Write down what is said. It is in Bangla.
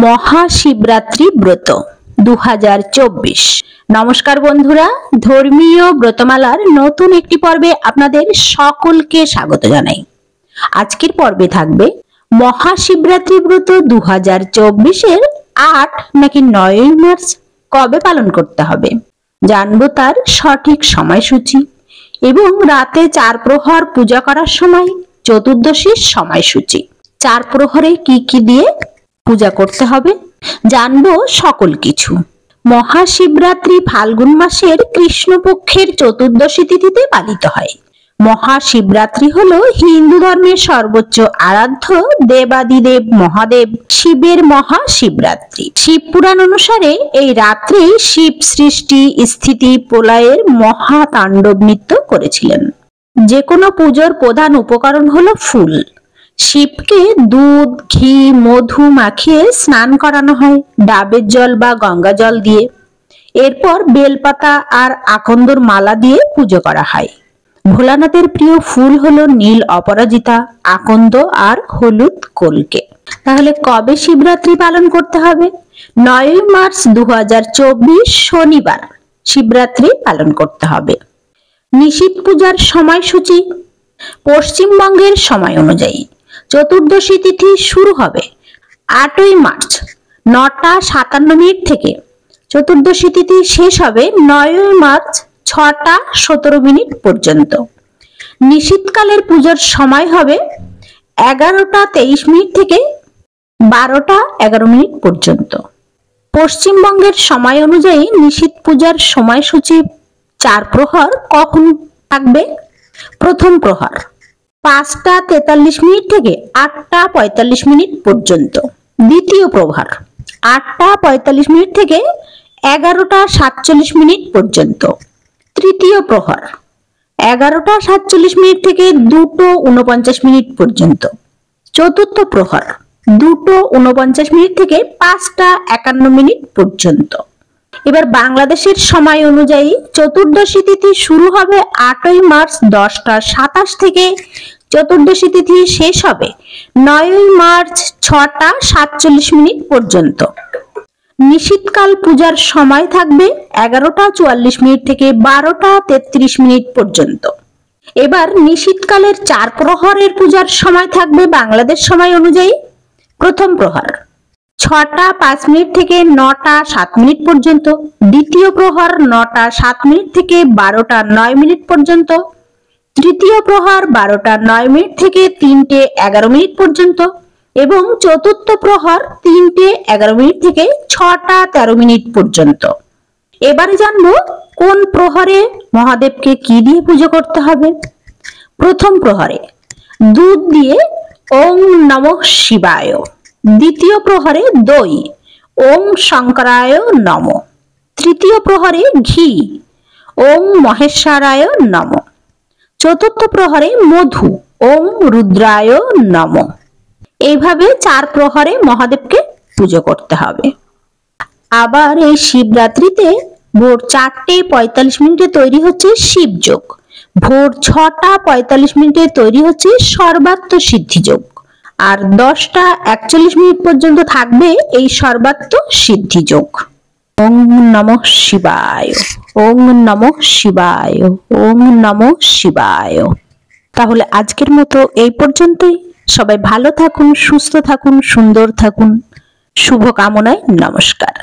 মহাশিবরাত্রি ব্রত 2024। নমস্কার বন্ধুরা, ধর্মীয় ব্রতমালার নতুন একটি পর্বে আপনাদের সকলকে স্বাগত জানাই। আজকের পর্বে থাকবে মহাশিবরাত্রি ব্রত 2024-এর 8 নাকি 9 মার্চ কবে পালন করতে হবে, জানবো তার সঠিক সময়সূচি এবং রাতে 4 প্রহর পূজা করার সময় চতুর্দশীর সময়সূচি। 4 প্রহরে কি কি দিয়ে পূজা করতে হবে জানবো সকল কিছু। মহাশিবরাত্রি ফাল্গুন মাসের কৃষ্ণপক্ষের চতুর্দশী তিথিতে পালিত হয়। মহাশিবরাত্রি হলো হিন্দু ধর্মের সর্বোচ্চ আরাধ্য দেবাদিদেব মহাদেব শিবের মহাশিবরাত্রি। শিব পুরাণ অনুসারে এই রাত্রে শিব সৃষ্টি স্থিতি প্রলয়ের মহাতাণ্ডব নৃত্য করেছিলেন। যে কোনো পুজোর প্রধান উপকরণ হলো ফুল। শিবকে দুধ, ঘি, মধু মাখিয়ে স্নান করানো হয় ডাবের জল বা গঙ্গা জল দিয়ে। এরপর বেলপাতা আর আকন্দর মালা দিয়ে পুজো করা হয়। ভোলানাথের প্রিয় ফুল হলো নীল অপরাজিতা, আকন্দ আর হলুদ কলকে। তাহলে কবে শিবরাত্রি পালন করতে হবে? 9 মার্চ 2024 শনিবার শিবরাত্রি পালন করতে হবে। নিশিত পূজার সময়সূচি পশ্চিমবঙ্গের সময় অনুযায়ী চতুর্দশী তিথি শুরু হবে 8 মার্চ 9টা 57 মিনিট থেকে। চতুর্দশী তিথি শেষ হবে 9 মার্চ 6টা 17 মিনিট পর্যন্ত। নিশীথকালের পূজার সময় হবে 11টা 23 মিনিট থেকে 12টা 11 মিনিট পর্যন্ত। পশ্চিমবঙ্গের সময় অনুযায়ী নিশীথ পূজার সময়সূচি 4 প্রহর কখন থাকবে? প্রথম প্রহর 5টা 43 মিনিট থেকে 8টা 45 মিনিট পর্যন্ত। দ্বিতীয় প্রহর 8টা 45 মিনিট থেকে 11টা 47 মিনিট পর্যন্ত। তৃতীয় প্রহর 11টা 47 মিনিট থেকে 2টো 49 মিনিট পর্যন্ত। চতুর্থ প্রহর 2টো 49 মিনিট থেকে 5টা 51 মিনিট পর্যন্ত। এবার বাংলাদেশের সময় অনুযায়ী চতুর্দশী তিথি শুরু হবে 8 মার্চ 10টা 27 থেকে। চতুর্দশী তিথি শেষ হবে 9 মার্চ 6টা 47 মিনিট পর্যন্ত। নিশীথকাল পূজার সময় থাকবে 11টা 44 মিনিট থেকে 12টা 33 মিনিট পর্যন্ত। এবার নিশীথকালের 4 প্রহরের পূজার সময় থাকবে বাংলাদেশ সময় অনুযায়ী। প্রথম প্রহর 6টা 5 মিনিট থেকে 9টা 7 মিনিট পর্যন্ত। দ্বিতীয় প্রহর 9টা 7 মিনিট থেকে 12টা 9 মিনিট পর্যন্ত। তৃতীয় প্রহর 12টা 9 মিনিট থেকে 3টে 11 মিনিট পর্যন্ত এবং চতুর্থ প্রহর 3টে 11 মিনিট থেকে 6টা 13 মিনিট পর্যন্ত। এবারে জানবো কোন প্রহরে মহাদেবকে কি দিয়ে পুজো করতে হবে। প্রথম প্রহরে দুধ দিয়ে ওং নমঃ শিবায়। দ্বিতীয় প্রহরে দই ওং শঙ্করায় নমঃ। তৃতীয় প্রহরে ঘি ওং মহেশ্বরায় নমঃ। চতুর্থ প্রহরে মধু ওং রুদ্রায় নমঃ। এইভাবে 4 প্রহরে মহাদেবকে পুজো করতে হবে। আবার এই শিবরাত্রিতে ভোর 4টে 45 মিনিটে তৈরি হচ্ছে শিবযোগ। ভোর 6টা 45 মিনিটে তৈরি হচ্ছে সর্বাত্ম সিদ্ধিযোগ। আর 10টা 41 মিনিট পর্যন্ত থাকবে এই সর্বাত্ম সিদ্ধিযোগ। ওং নমঃ শিবায়, ওং নমঃ শিবায়, ওং নমঃ শিবায়। তাহলে আজকের মতো এই পর্যন্তই। সবাই ভালো থাকুন, সুস্থ থাকুন, সুন্দর থাকুন। শুভকামনায় নমস্কার।